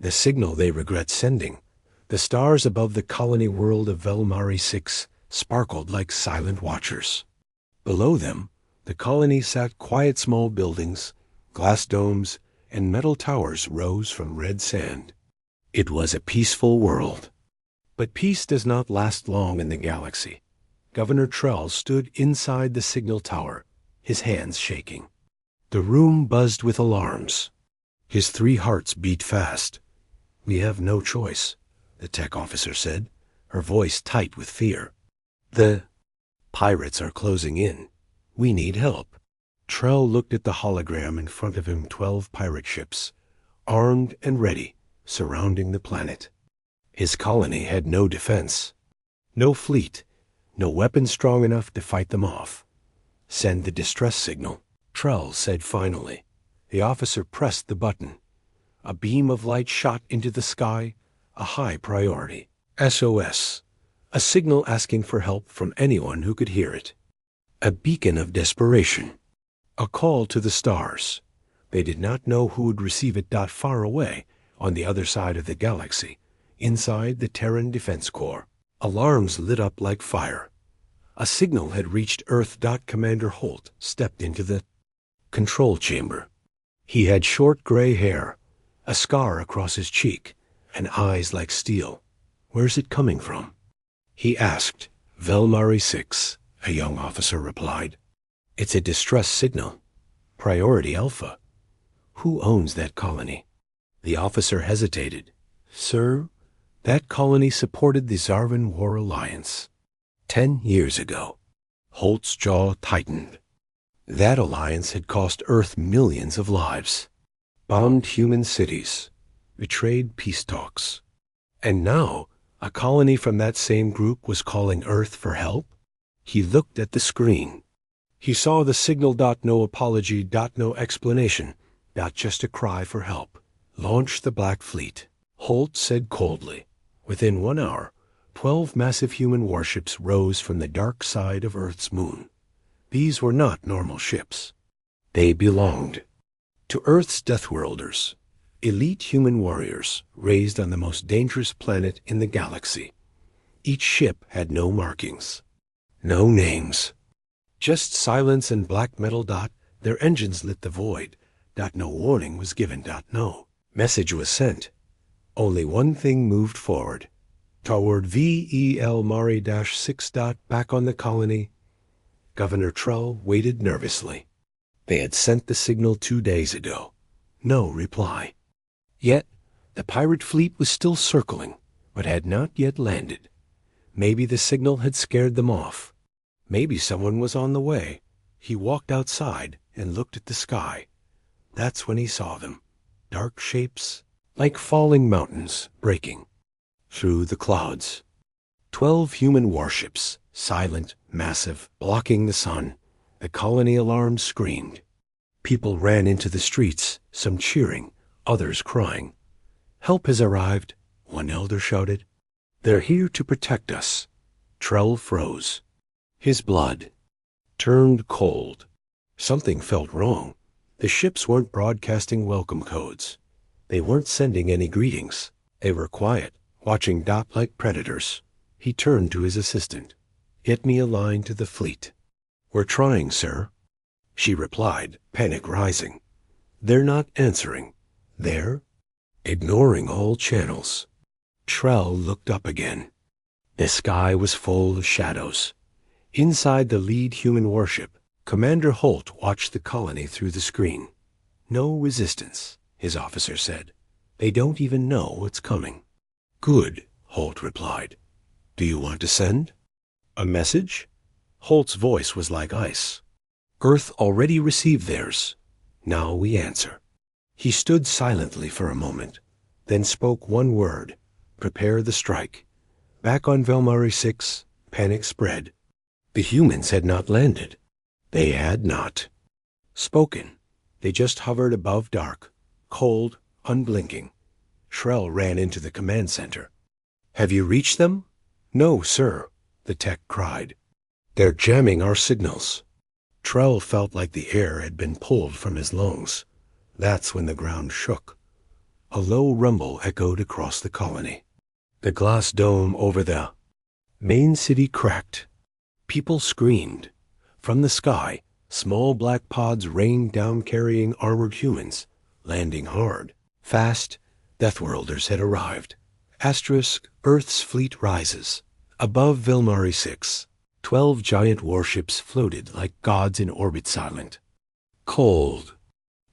The signal they regret sending. The stars above the colony world of Velmari 6 sparkled like silent watchers. Below them, the colony sat quiet small buildings, glass domes, and metal towers rose from red sand. It was a peaceful world. But peace does not last long in the galaxy. Governor Trell stood inside the signal tower, his hands shaking. The room buzzed with alarms. His 3 hearts beat fast. "We have no choice," the tech officer said, her voice tight with fear. "The pirates are closing in. We need help." Trell looked at the hologram in front of him. 12 pirate ships, armed and ready, surrounding the planet. His colony had no defense, no fleet, no weapon strong enough to fight them off. "Send the distress signal," Trell said finally. The officer pressed the button. A beam of light shot into the sky, a high priority. SOS, a signal asking for help from anyone who could hear it. A beacon of desperation. A call to the stars. They did not know who would receive it. Far away, on the other side of the galaxy, inside the Terran Defense Corps, alarms lit up like fire. A signal had reached Earth. Commander Holt stepped into the control chamber. He had short gray hair, a scar across his cheek, and eyes like steel. "Where's it coming from?" he asked. "Velmari 6, a young officer replied. "It's a distress signal. Priority Alpha. Who owns that colony?" The officer hesitated. "Sir, that colony supported the Zarvan War Alliance 10 years ago." Holt's jaw tightened. That alliance had cost Earth millions of lives, bombed human cities, betrayed peace talks. And now, a colony from that same group was calling Earth for help? He looked at the screen. He saw the signal. No apology. No explanation. Just a cry for help. "Launch the Black Fleet," Holt said coldly. Within 1 hour, 12 massive human warships rose from the dark side of Earth's moon. These were not normal ships. They belonged to Earth's deathworlders, elite human warriors raised on the most dangerous planet in the galaxy. Each ship had no markings, no names, just silence and black metal. Their engines lit the void. No warning was given. No message was sent. Only one thing moved forward, toward Velmari-6. Back on the colony, Governor Trell waited nervously. They had sent the signal 2 days ago. No reply. Yet, the pirate fleet was still circling, but had not yet landed. Maybe the signal had scared them off. Maybe someone was on the way. He walked outside and looked at the sky. That's when he saw them. Dark shapes, like falling mountains, breaking through the clouds. 12 human warships, silent, massive, blocking the sun. The colony alarm screamed. People ran into the streets, some cheering, others crying. "Help has arrived," one elder shouted. "They're here to protect us." Trell froze. His blood turned cold. Something felt wrong. The ships weren't broadcasting welcome codes. They weren't sending any greetings. They were quiet, watching like predators. He turned to his assistant. "Get me a line to the fleet." "We're trying, sir," she replied, panic rising. "They're not answering. They're ignoring all channels." Trell looked up again. The sky was full of shadows. Inside the lead human warship, Commander Holt watched the colony through the screen. "No resistance," his officer said. "They don't even know what's coming." "Good," Holt replied. "Do you want to send a message?" Holt's voice was like ice. "Earth already received theirs. Now we answer." He stood silently for a moment, then spoke one word: "Prepare the strike." Back on Velmari 6, panic spread. The humans had not landed. They had not spoken. They just hovered above dark, cold, unblinking. Trell ran into the command center. "Have you reached them?" "No, sir," the tech cried. "They're jamming our signals." Trell felt like the air had been pulled from his lungs. That's when the ground shook. A low rumble echoed across the colony. The glass dome over the main city cracked. People screamed. From the sky, small black pods rained down carrying armored humans, landing hard. Fast, deathworlders had arrived. Asterisk, Earth's fleet rises. Above Vilmari 6, 12 giant warships floated like gods in orbit, silent, cold.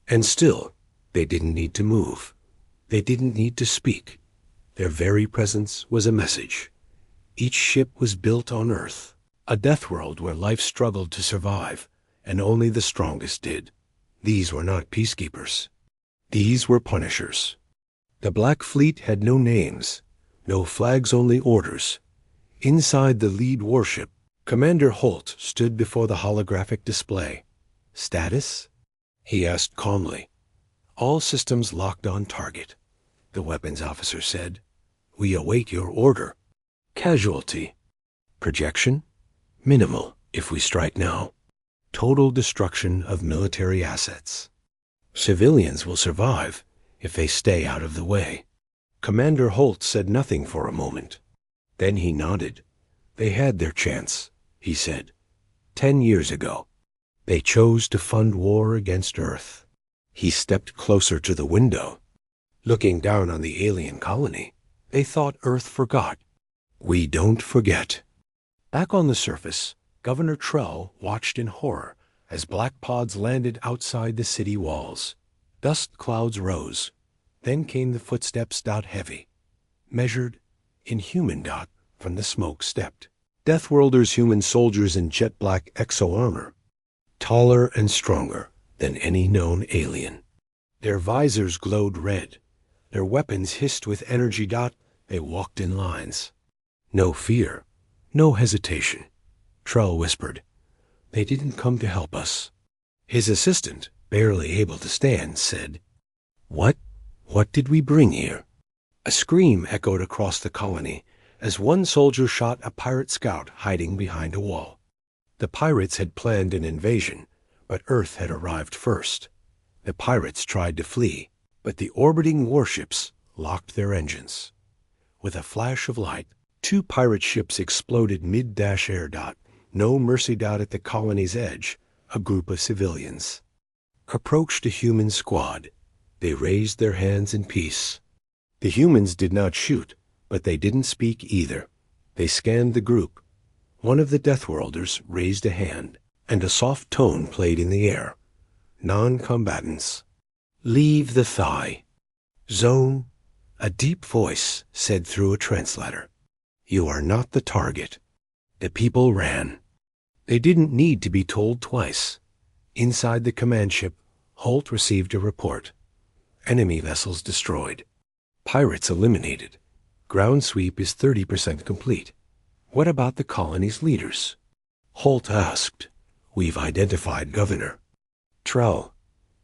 And still, they didn't need to move. They didn't need to speak. Their very presence was a message. Each ship was built on Earth, a death world where life struggled to survive, and only the strongest did. These were not peacekeepers. These were punishers. The Black Fleet had no names, no flags, only orders. Inside the lead warship, Commander Holt stood before the holographic display. Status? He asked calmly. All systems locked on target, the weapons officer said. We await your order. Casualty. Projection? Minimal if we strike now. Total destruction of military assets. Civilians will survive if they stay out of the way. Commander Holt said nothing for a moment. Then he nodded. They had their chance, he said. 10 years ago. They chose to fund war against Earth. He stepped closer to the window. Looking down on the alien colony, they thought Earth forgot. We don't forget. Back on the surface, Governor Trell watched in horror as black pods landed outside the city walls. Dust clouds rose. Then came the footsteps. Heavy, measured, inhuman. From the smoke stepped Deathworlders, human soldiers in jet black exo armor, taller and stronger than any known alien. Their visors glowed red. Their weapons hissed with energy. They walked in lines. No fear, no hesitation. Trell whispered, They didn't come to help us. His assistant, barely able to stand, said, What did we bring here? A scream echoed across the colony as one soldier shot a pirate scout hiding behind a wall. The pirates had planned an invasion, but Earth had arrived first. The pirates tried to flee, but the orbiting warships locked their engines. With a flash of light, 2 pirate ships exploded mid-air. No mercy. At the colony's edge, a group of civilians approached a human squad. They raised their hands in peace. The humans did not shoot, but they didn't speak either. They scanned the group. One of the Deathworlders raised a hand, and a soft tone played in the air. Non-combatants. Leave the thigh. Zone. A deep voice said through a translator. You are not the target. The people ran. They didn't need to be told twice. Inside the command ship, Holt received a report. Enemy vessels destroyed. Pirates eliminated. Ground sweep is 30% complete. What about the colony's leaders? Holt asked. We've identified Governor Trell.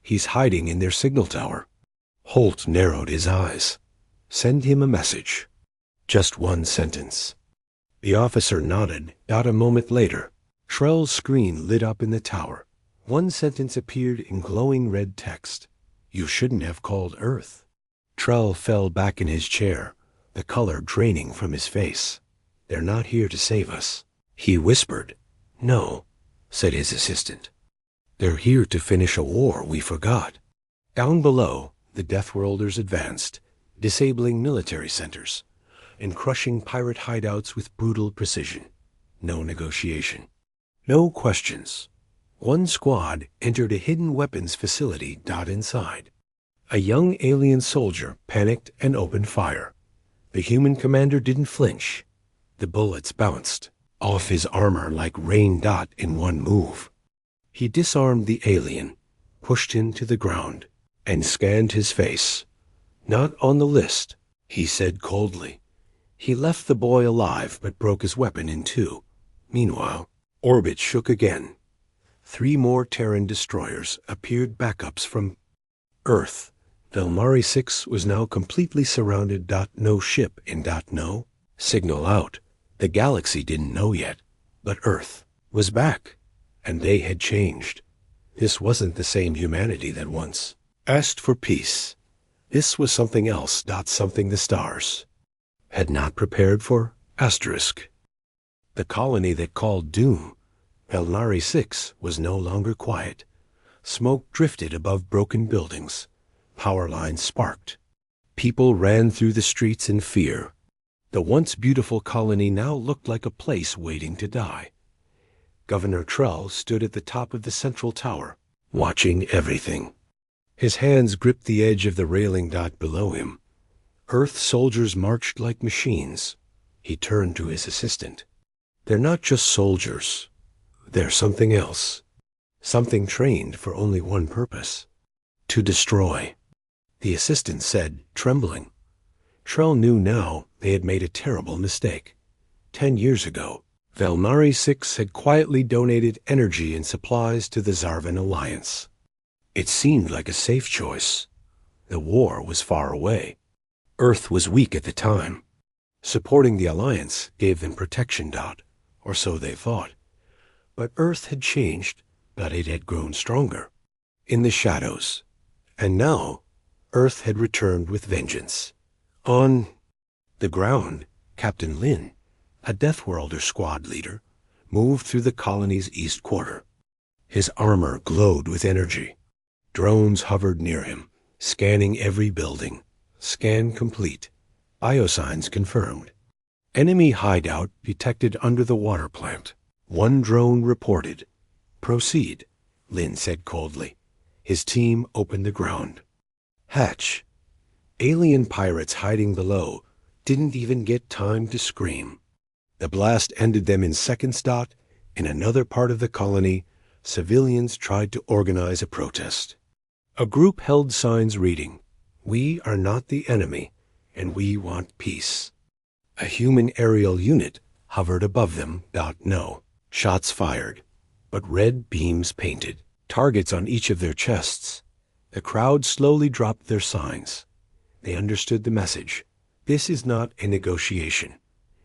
He's hiding in their signal tower. Holt narrowed his eyes. Send him a message. Just one sentence. The officer nodded. A moment later, Trell's screen lit up in the tower. One sentence appeared in glowing red text. You shouldn't have called Earth. Trell fell back in his chair, the color draining from his face. They're not here to save us. He whispered. No, said his assistant. They're here to finish a war we forgot. Down below, the Deathworlders advanced, disabling military centers and crushing pirate hideouts with brutal precision. No negotiation. No questions. One squad entered a hidden weapons facility. Inside, a young alien soldier panicked and opened fire. The human commander didn't flinch. The bullets bounced off his armor like rain. In one move, he disarmed the alien, pushed him to the ground, and scanned his face. Not on the list, he said coldly. He left the boy alive but broke his weapon in 2. Meanwhile, orbit shook again. 3 more Terran destroyers appeared, backups from Earth. Vilmari 6 was now completely surrounded. No ship in. No signal out. The galaxy didn't know yet, but Earth was back, and they had changed. This wasn't the same humanity that once asked for peace. This was something else, something the stars had not prepared for. Asterisk. The colony that called doom, Velnari 6, was no longer quiet. Smoke drifted above broken buildings. Power lines sparked. People ran through the streets in fear. The once beautiful colony now looked like a place waiting to die. Governor Trell stood at the top of the central tower, watching everything. His hands gripped the edge of the railing. Below him, Earth soldiers marched like machines. He turned to his assistant. They're not just soldiers. They're something else. Something trained for only one purpose: to destroy. The assistant said, trembling. Trell knew now they had made a terrible mistake. 10 years ago, Velnari 6 had quietly donated energy and supplies to the Zarvan Alliance. It seemed like a safe choice. The war was far away. Earth was weak at the time. Supporting the Alliance gave them protection. Or so they thought. But Earth had changed. It had grown stronger. In the shadows. And now, Earth had returned with vengeance. On the ground, Captain Lin, a Deathworlder squad leader, moved through the colony's east quarter. His armor glowed with energy. Drones hovered near him, scanning every building. Scan complete. Biosigns confirmed. Enemy hideout detected under the water plant. One drone reported. Proceed, Lin said coldly. His team opened the ground. Hatch. Alien pirates hiding below didn't even get time to scream. The blast ended them in seconds. In another part of the colony, civilians tried to organize a protest. A group held signs reading, "We are not the enemy, and we want peace." A human aerial unit hovered above them. No shots fired, but red beams painted targets on each of their chests. The crowd slowly dropped their signs. They understood the message. This is not a negotiation.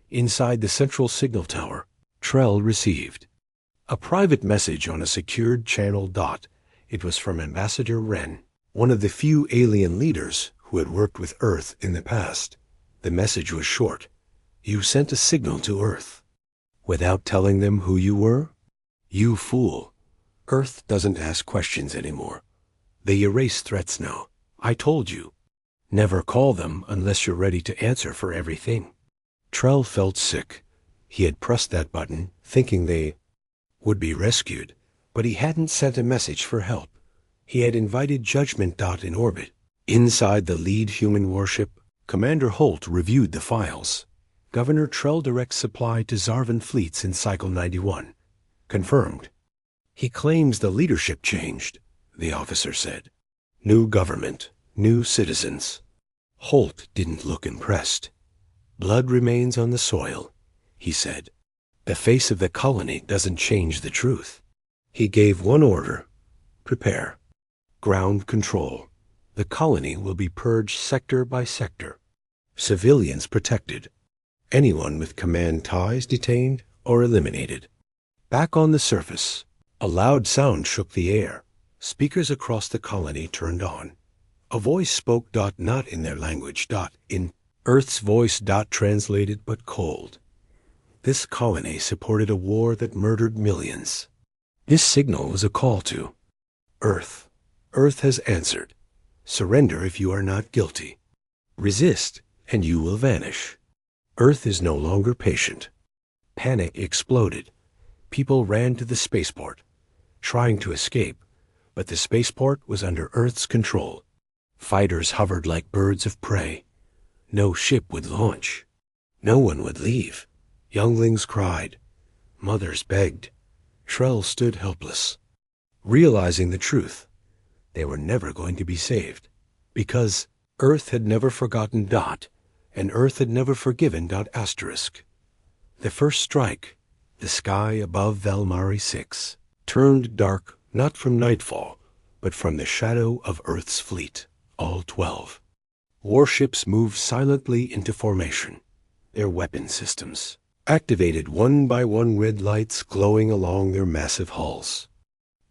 Inside the central signal tower, Trell received a private message on a secured channel. It was from Ambassador Wren, one of the few alien leaders who had worked with Earth in the past. The message was short. You sent a signal to Earth without telling them who you were? You fool. Earth doesn't ask questions anymore. They erase threats now. I told you. Never call them unless you're ready to answer for everything. Trell felt sick. He had pressed that button, thinking they would be rescued, but he hadn't sent a message for help. He had invited Judgment. In orbit. Inside the lead human warship, Commander Holt reviewed the files. Governor Trell directs supply to Zarvan fleets in Cycle 91. Confirmed. He claims the leadership changed, the officer said. New government, new citizens. Holt didn't look impressed. Blood remains on the soil, he said. The face of the colony doesn't change the truth. He gave one order. Prepare. Ground control. The colony will be purged sector by sector. Civilians protected. Anyone with command ties detained or eliminated. Back on the surface, a loud sound shook the air. Speakers across the colony turned on. A voice spoke. Not in their language. In Earth's voice. Translated but cold. This colony supported a war that murdered millions. This signal was a call to Earth. Earth has answered. Surrender if you are not guilty. Resist, and you will vanish. Earth is no longer patient. Panic exploded. People ran to the spaceport, trying to escape, but the spaceport was under Earth's control. Fighters hovered like birds of prey. No ship would launch. No one would leave. Younglings cried. Mothers begged. Trell stood helpless, realizing the truth. They were never going to be saved, because Earth had never forgotten. And Earth had never forgiven. Asterisk. The first strike, the sky above Velmari 6, turned dark not from nightfall, but from the shadow of Earth's fleet, all 12. Warships moved silently into formation, their weapon systems activated one by one, red lights glowing along their massive hulls.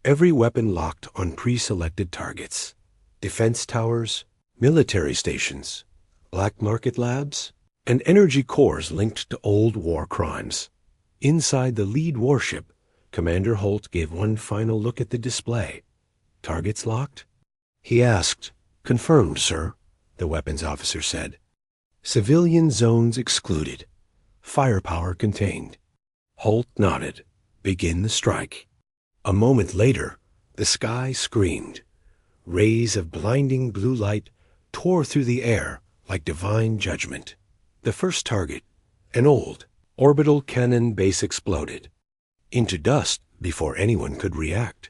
Every weapon locked on pre-selected targets. Defense towers, military stations, black market labs, and energy cores linked to old war crimes. Inside the lead warship, Commander Holt gave one final look at the display. Targets locked? He asked. Confirmed, sir, the weapons officer said. Civilian zones excluded. Firepower contained. Holt nodded. Begin the strike. A moment later, the sky screamed. Rays of blinding blue light tore through the air like divine judgment. The first target, an old orbital cannon base, exploded into dust before anyone could react.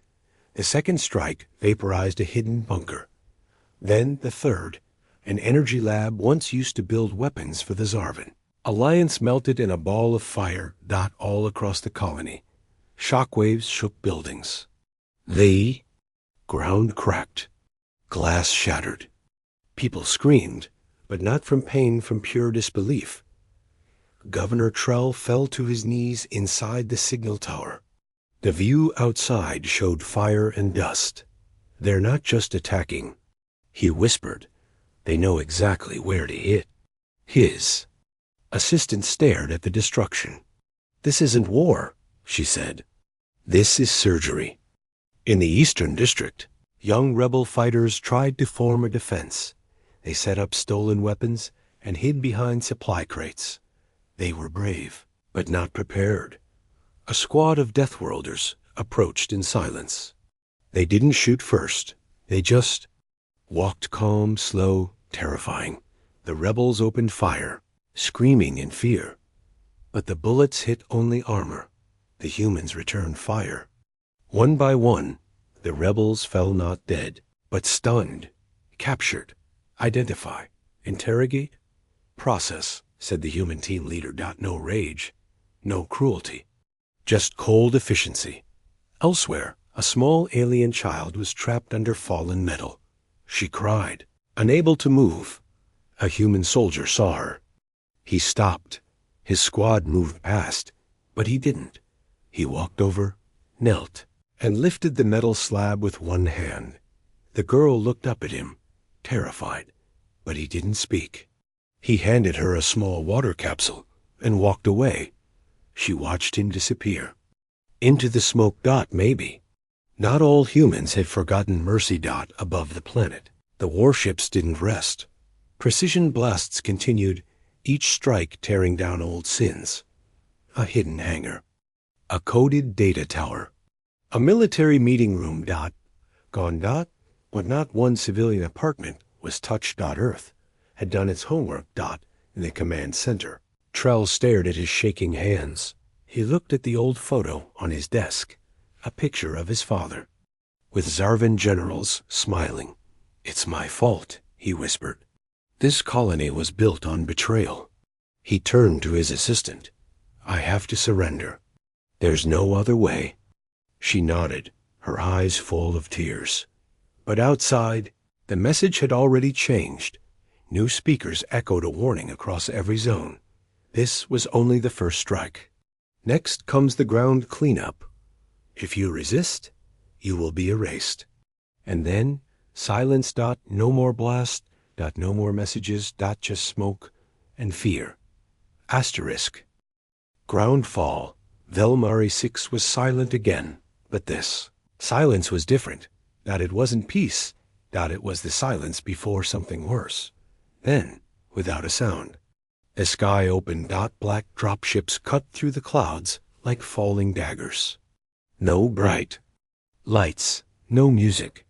The second strike vaporized a hidden bunker. Then the third, an energy lab once used to build weapons for the Zarvan. Alliance melted in a ball of fire all across the colony. Shockwaves shook buildings. The ground cracked. Glass shattered. People screamed, but not from pain, from pure disbelief. Governor Trell fell to his knees inside the signal tower. The view outside showed fire and dust. They're not just attacking, he whispered. They know exactly where to hit. His assistant stared at the destruction. This isn't war, she said. This is surgery. In the Eastern District, young rebel fighters tried to form a defense. They set up stolen weapons and hid behind supply crates. They were brave, but not prepared. A squad of deathworlders approached in silence. They didn't shoot first. They just walked calm, slow, terrifying. The rebels opened fire, screaming in fear. But the bullets hit only armor. The humans returned fire. One by one, the rebels fell not dead, but stunned, captured. Identify, interrogate, process, said the human team leader. No rage, no cruelty, just cold efficiency. Elsewhere, a small alien child was trapped under fallen metal. She cried, unable to move. A human soldier saw her. He stopped. His squad moved past, but he didn't. He walked over, knelt, and lifted the metal slab with one hand. The girl looked up at him, terrified, but he didn't speak. He handed her a small water capsule and walked away. She watched him disappear. Into the smoke. Maybe. Not all humans had forgotten Mercy. Above the planet, the warships didn't rest. Precision blasts continued, each strike tearing down old sins. A hidden hangar. A coded data tower. A military meeting room. Gone. But not one civilian apartment was touched. Earth had done its homework. In the command center. Trell stared at his shaking hands. He looked at the old photo on his desk, a picture of his father, with Zarvan generals smiling. It's my fault, he whispered. This colony was built on betrayal. He turned to his assistant. I have to surrender. There's no other way. She nodded, her eyes full of tears. But outside, the message had already changed. New speakers echoed a warning across every zone. This was only the first strike. Next comes the ground cleanup. If you resist, you will be erased. And then, silence. No more blast. No more messages. Just smoke and fear. Asterisk. Ground fall. Velmari 6 was silent again. But this silence was different. It wasn't peace. It was the silence before something worse. Then, without a sound, the sky opened. Black dropships cut through the clouds like falling daggers. No bright lights, no music,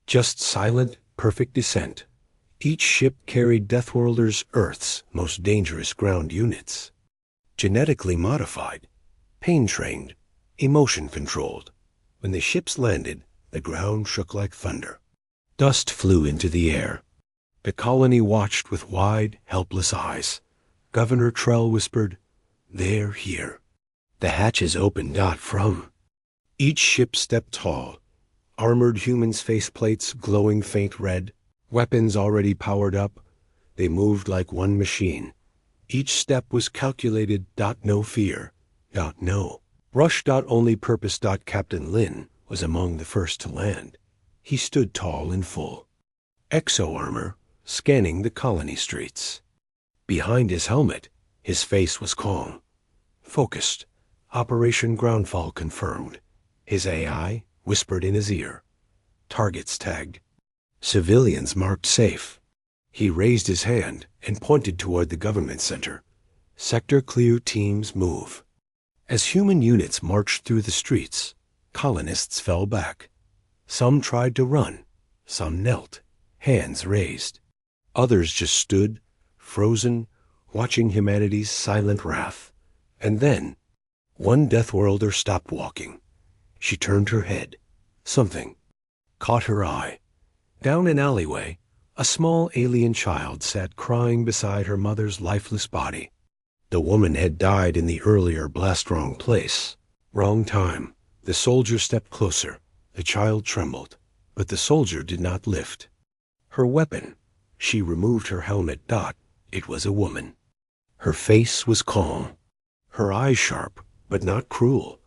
just silent, perfect descent. Each ship carried Deathworlders, Earth's most dangerous ground units. Genetically modified, pain-trained, emotion-controlled. When the ships landed, the ground shook like thunder. Dust flew into the air. The colony watched with wide, helpless eyes. Governor Trell whispered, They're here. The hatches opened. From each ship stepped tall. Armored humans' faceplates glowing faint red. Weapons already powered up. They moved like one machine. Each step was calculated. No fear. No rush. Only purpose. Captain Lin was among the first to land. He stood tall and full. Exo armor, scanning the colony streets. Behind his helmet, his face was calm, focused. Operation Groundfall confirmed. His AI whispered in his ear. Targets tagged. Civilians marked safe. He raised his hand and pointed toward the government center. Sector clear, teams move. As human units marched through the streets, colonists fell back. Some tried to run. Some knelt, hands raised. Others just stood, frozen, watching humanity's silent wrath. And then, one deathworlder stopped walking. She turned her head. Something caught her eye. Down an alleyway, a small alien child sat crying beside her mother's lifeless body. The woman had died in the earlier blast wrong place. Wrong time. The soldier stepped closer. The child trembled, but the soldier did not lift. Her weapon. She removed her helmet. It was a woman. Her face was calm. Her eyes sharp, but not cruel.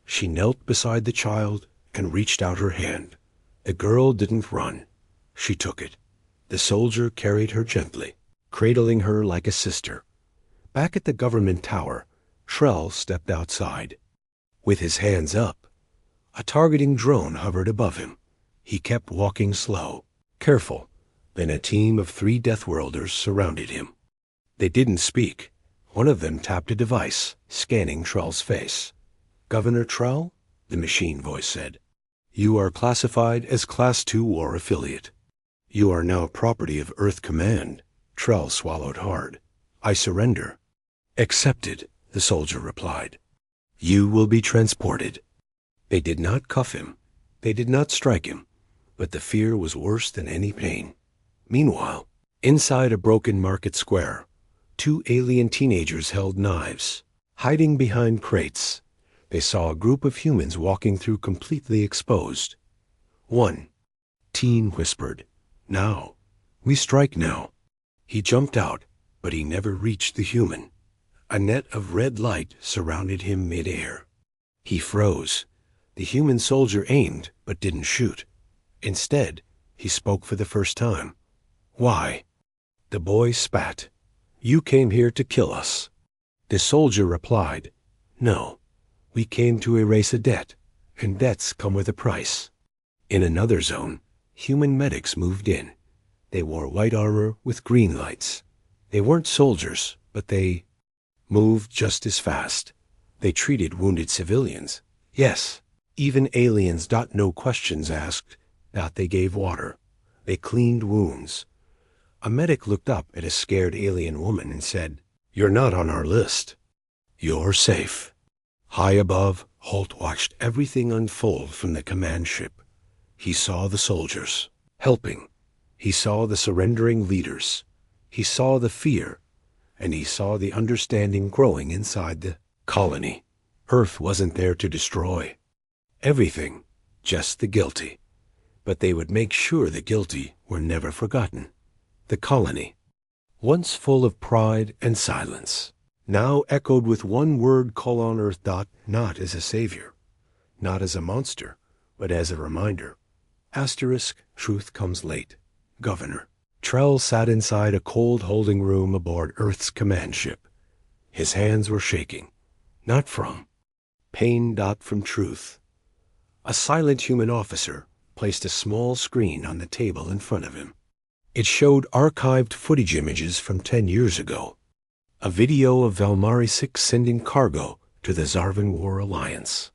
She knelt beside the child and reached out her hand. The girl didn't run. She took it. The soldier carried her gently, cradling her like a sister. Back at the government tower, Trell stepped outside. With his hands up, a targeting drone hovered above him. He kept walking slow, careful. Then a team of 3 deathworlders surrounded him. They didn't speak. One of them tapped a device, scanning Trell's face. Governor Trell, the machine voice said, you are classified as Class 2 War Affiliate. You are now property of Earth Command. Trell swallowed hard. I surrender. Accepted, the soldier replied. You will be transported. They did not cuff him. They did not strike him. But the fear was worse than any pain. Meanwhile, inside a broken market square, 2 alien teenagers held knives. Hiding behind crates, they saw a group of humans walking through completely exposed. One teen whispered, now. We strike now. He jumped out, but he never reached the human. A net of red light surrounded him mid-air. He froze. The human soldier aimed, but didn't shoot. Instead, he spoke for the first time. Why? The boy spat. You came here to kill us. The soldier replied, no. We came to erase a debt, and debts come with a price. In another zone, human medics moved in. They wore white armor with green lights. They weren't soldiers, but they moved just as fast. They treated wounded civilians. Yes, even aliens. No questions asked. They gave water. They cleaned wounds. A medic looked up at a scared alien woman and said, you're not on our list. You're safe. High above, Holt watched everything unfold from the command ship. He saw the soldiers helping. He saw the surrendering leaders. He saw the fear, and he saw the understanding growing inside the colony. Earth wasn't there to destroy everything, just the guilty. But they would make sure the guilty were never forgotten. The colony, once full of pride and silence, now echoed with one word call on Earth. Not as a savior, not as a monster, but as a reminder. Asterisk, truth comes late. Governor. Trell sat inside a cold holding room aboard Earth's command ship. His hands were shaking. Not from pain. From truth. A silent human officer placed a small screen on the table in front of him. It showed archived footage images from 10 years ago. A video of Valmari 6 sending cargo to the Zarvan War Alliance.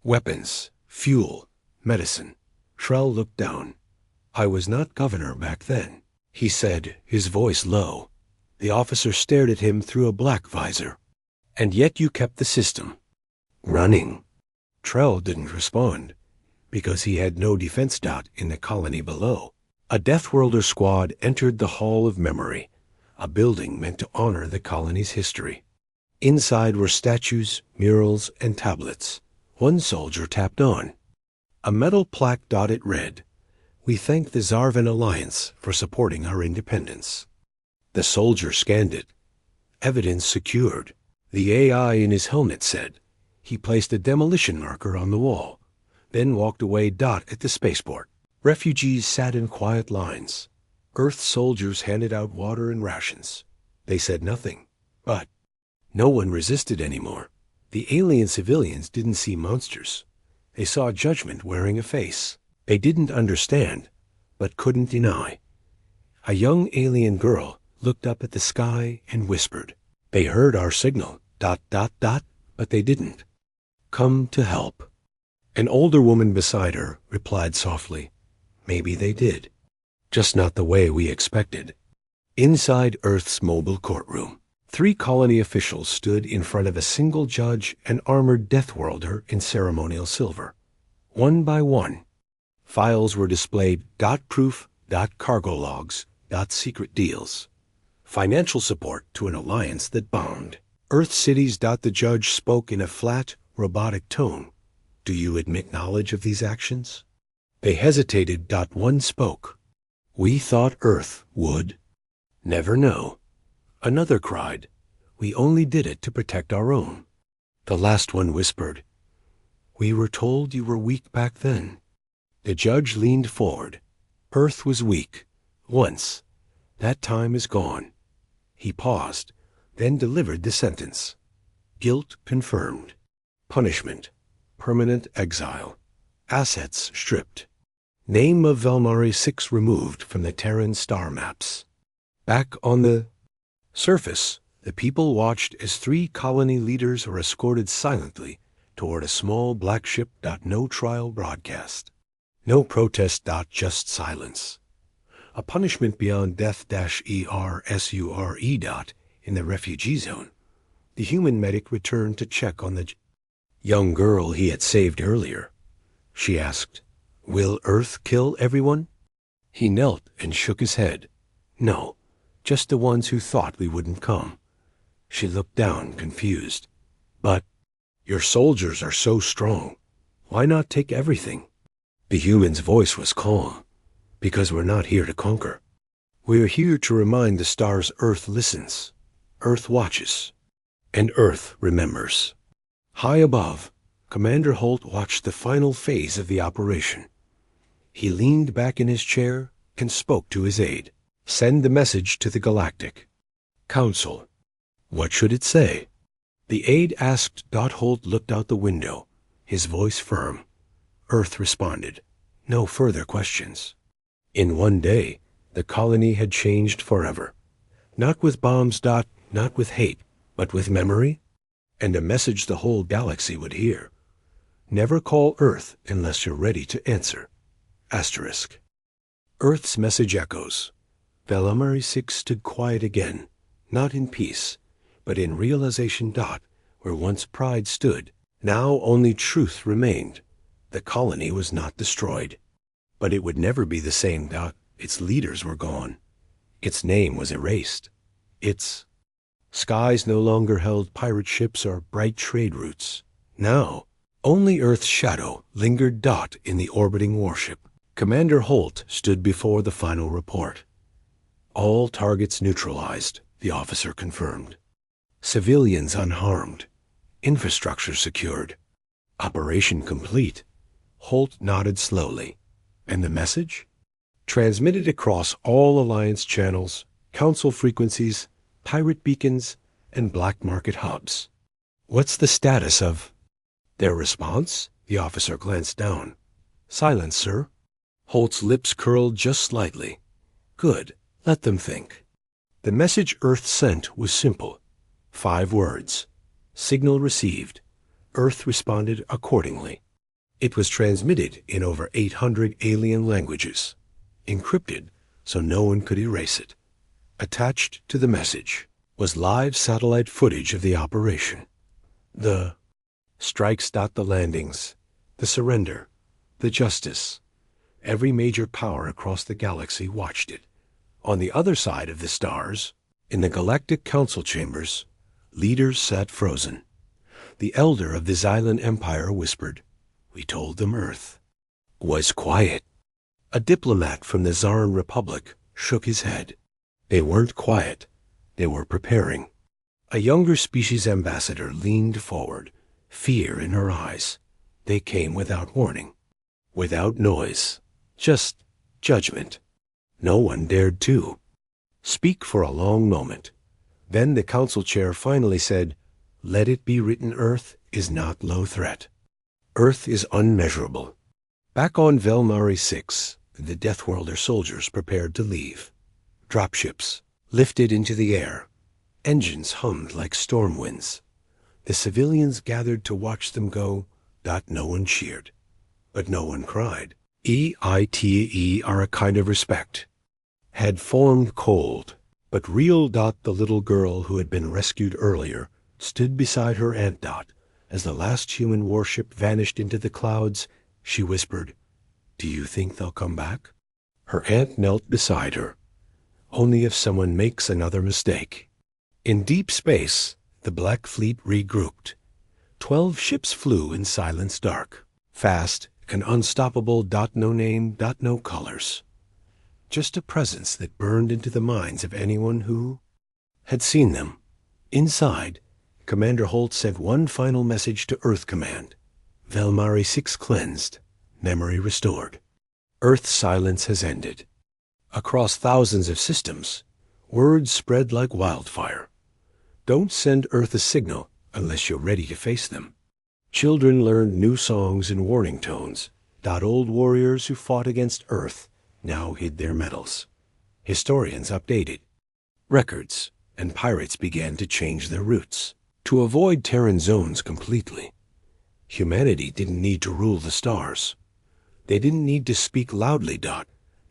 Weapons, fuel, medicine. Trell looked down. I was not governor back then, he said, his voice low. The officer stared at him through a black visor. And yet you kept the system running. Trell didn't respond, because he had no defense. In the colony below, a Deathworlder squad entered the Hall of Memory, a building meant to honor the colony's history. Inside were statues, murals, and tablets. One soldier tapped on. A metal plaque. It read, we thank the Zarvan Alliance for supporting our independence. The soldier scanned it. Evidence secured. The AI in his helmet said. He placed a demolition marker on the wall, then walked away. At the spaceport, refugees sat in quiet lines. Earth soldiers handed out water and rations. They said nothing, but no one resisted anymore. The alien civilians didn't see monsters. They saw judgment wearing a face. They didn't understand, but couldn't deny. A young alien girl looked up at the sky and whispered. They heard our signal, ... but they didn't come to help. An older woman beside her replied softly, maybe they did, just not the way we expected. Inside Earth's mobile courtroom, 3 colony officials stood in front of a single judge and armored deathworlder in ceremonial silver. One by one, files were displayed, .proof, .cargo logs, .secret deals. Financial support to an alliance that bombed. Earth cities. The judge spoke in a flat, robotic tone. Do you admit knowledge of these actions? They hesitated. One spoke. We thought Earth would never know. Another cried. We only did it to protect our own. The last one whispered. We were told you were weak back then. The judge leaned forward. Earth was weak. Once. That time is gone. He paused, then delivered the sentence. Guilt confirmed. Punishment. Permanent exile. Assets stripped. Name of Velmari 6 removed from the Terran star maps. Back on the surface, the people watched as 3 colony leaders were escorted silently toward a small black ship. No trial broadcast. No protest. Just silence. A punishment beyond death. ERSURE. In the refugee zone. The human medic returned to check on the young girl he had saved earlier. She asked, Will Earth kill everyone? He knelt and shook his head. No, just the ones who thought we wouldn't come. She looked down, confused. But your soldiers are so strong. Why not take everything? The human's voice was calm. Because we're not here to conquer. We're here to remind the stars Earth listens. Earth watches. And Earth remembers. High above, Commander Holt watched the final phase of the operation. He leaned back in his chair and spoke to his aide. Send the message to the Galactic Council. What should it say? The aide asked. Holt looked out the window, his voice firm. Earth responded. No further questions. In one day, the colony had changed forever. Not with bombs. Not with hate, but with memory, and a message the whole galaxy would hear. Never call Earth unless you're ready to answer. Asterisk. Earth's message echoes. Velmari 6 stood quiet again, not in peace, but in realization. Where once pride stood, now only truth remained. The colony was not destroyed, but it would never be the same. Its leaders were gone. Its name was erased. Its skies no longer held pirate ships or bright trade routes. Now, only Earth's shadow lingered. In the orbiting warship. Commander Holt stood before the final report. All targets neutralized, the officer confirmed. Civilians unharmed. Infrastructure secured. Operation complete. Holt nodded slowly. And the message? Transmitted across all Alliance channels, Council frequencies, pirate beacons, and black market hubs. What's the status of their response? The officer glanced down. Silence, sir. Holt's lips curled just slightly. Good. Let them think. The message Earth sent was simple. 5 words. Signal received. Earth responded accordingly. It was transmitted in over 800 alien languages. Encrypted so no one could erase it. Attached to the message was live satellite footage of the operation. The strikes. The landings. The surrender. The justice. Every major power across the galaxy watched it. On the other side of the stars, in the Galactic Council chambers, leaders sat frozen. The elder of the Xylan Empire whispered, We told them Earth was quiet. A diplomat from the Zaran Republic shook his head. They weren't quiet. They were preparing. A younger species ambassador leaned forward, fear in her eyes. They came without warning, without noise, just judgment. No one dared to speak for a long moment. Then the council chair finally said, "Let it be written, Earth is not low threat. Earth is unmeasurable." Back on Velmari 6, the Deathworlder soldiers prepared to leave. Dropships lifted into the air. Engines hummed like storm winds. The civilians gathered to watch them go. No one cheered, but no one cried. EITE are a kind of respect had formed cold, but real. The little girl who had been rescued earlier stood beside her Aunt as the last human warship vanished into the clouds. She whispered, "Do you think they'll come back?" Her aunt knelt beside her. "Only if someone makes another mistake." In deep space, the Black Fleet regrouped. 12 ships flew in silence dark, fast and unstoppable. No name, no colors. Just a presence that burned into the minds of anyone who had seen them. Inside, Commander Holt sent one final message to Earth Command. Velmari 6 cleansed, memory restored. Earth's silence has ended. Across thousands of systems, words spread like wildfire. Don't send Earth a signal unless you're ready to face them. Children learned new songs and warning tones. Old warriors who fought against Earth now hid their medals. Historians updated records, and pirates began to change their routes to avoid Terran zones completely. Humanity didn't need to rule the stars. They didn't need to speak loudly.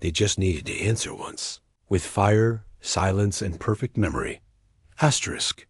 They just needed to answer once, with fire, silence, and perfect memory. Asterisk.